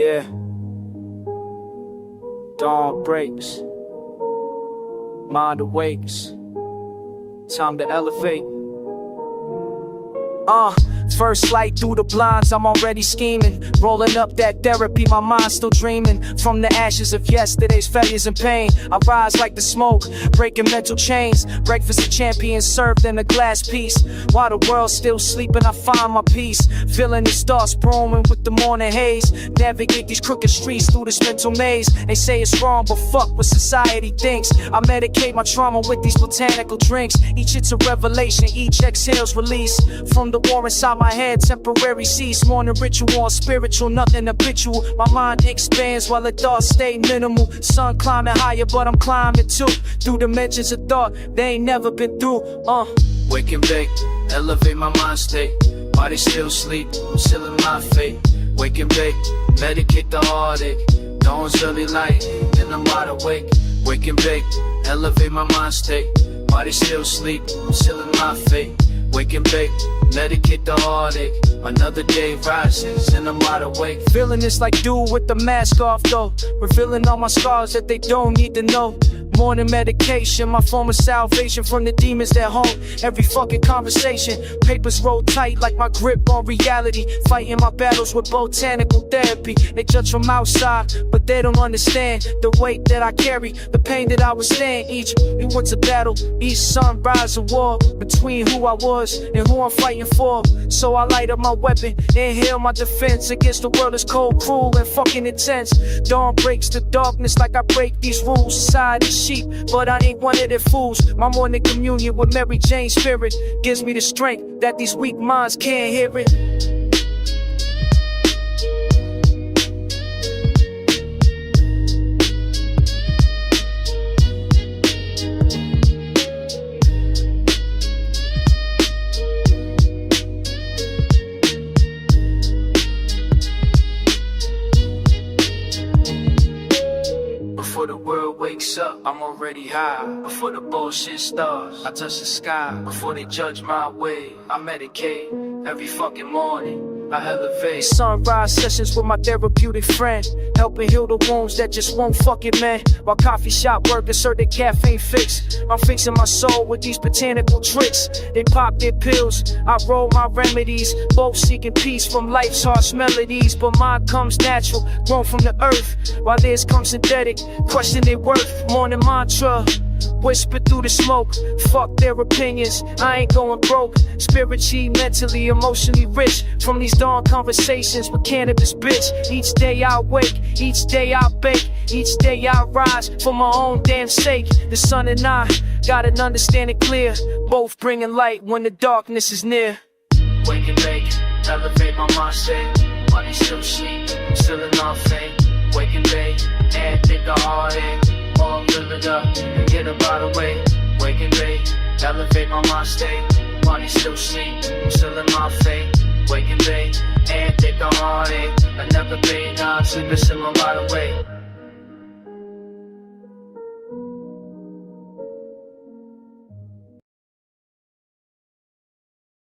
Yeah. Dawn breaks. Mind awakes. Time to elevate. First light through the blinds, I'm already scheming. Rolling up that therapy, my mind still dreaming. From the ashes of yesterday's failures and pain, I rise like the smoke, breaking mental chains. Breakfast of champions served in a glass piece. While the world's still sleeping, I find my peace. Feeling the stars brewing with the morning haze. Navigate these crooked streets through this mental maze. They say it's wrong, but fuck what society thinks. I medicate my trauma with these botanical drinks. Each it's a revelation, each exhale's release. From the war inside my head, temporary cease. Morning ritual, spiritual, nothing habitual. My mind expands while the thoughts stay minimal. Sun climbing higher, but I'm climbing too. Through dimensions of thought they ain't never been through. Wake and bake, elevate my mind state. Body still sleep, I'm sealing my fate. Wake and bake, medicate the heartache. Dawn's early light, then I'm wide awake. Wake and bake, elevate my mind state. Body still sleep, I'm sealing my fate. Wake and bake, medicate the heartache. Another day rises and I'm wide awake. Feeling this like dude with the mask off though. Revealing all my scars that they don't need to know. Morning medication, my form of salvation from the demons that haunt every fucking conversation. Papers roll tight like my grip on reality. Fighting my battles with botanical therapy. They judge from outside, but they don't understand the weight that I carry, the pain that I withstand. Each what's a battle, each sunrise a war between who I was and who I'm fighting for. So I light up my weapon, inhale my defense against the world is cold, cruel, and fucking intense. Dawn breaks the darkness like I break these rules. Society sheep, but I ain't one of their fools. My morning communion with Mary Jane's spirit gives me the strength that these weak minds can't hear it. Before the world wakes up, I'm already high. Before the bullshit starts, I touch the sky. Before they judge my way, I medicate. Every fucking morning, I elevate. Sunrise sessions with my therapeutic friend, helping heal the wounds that just won't fucking mend. While coffee shop workers serve their caffeine fix, I'm fixing my soul with these botanical tricks. They pop their pills, I roll my remedies. Both seeking peace from life's harsh melodies. But mine comes natural, grown from the earth, while theirs comes synthetic, question their worth. Morning mantra, whisper through the smoke. Fuck their opinions, I ain't going broke. Spiritually, mentally, emotionally rich from these dawn conversations with cannabis, bitch. Each day I wake, each day I bake, each day I rise for my own damn sake. The sun and I got an understanding clear, both bringing light when the darkness is near. Wake and bake, elevate my mind state. Body still sleep, I'm still in our fate. Wake and bake, and think the heartache. All live it up and get about the way. Wake and bake, elevate my mind state. Body still sleep, I'm still in my fate. Wake and bake, and think the heartache. I never paid, nah, sleeping still on right away.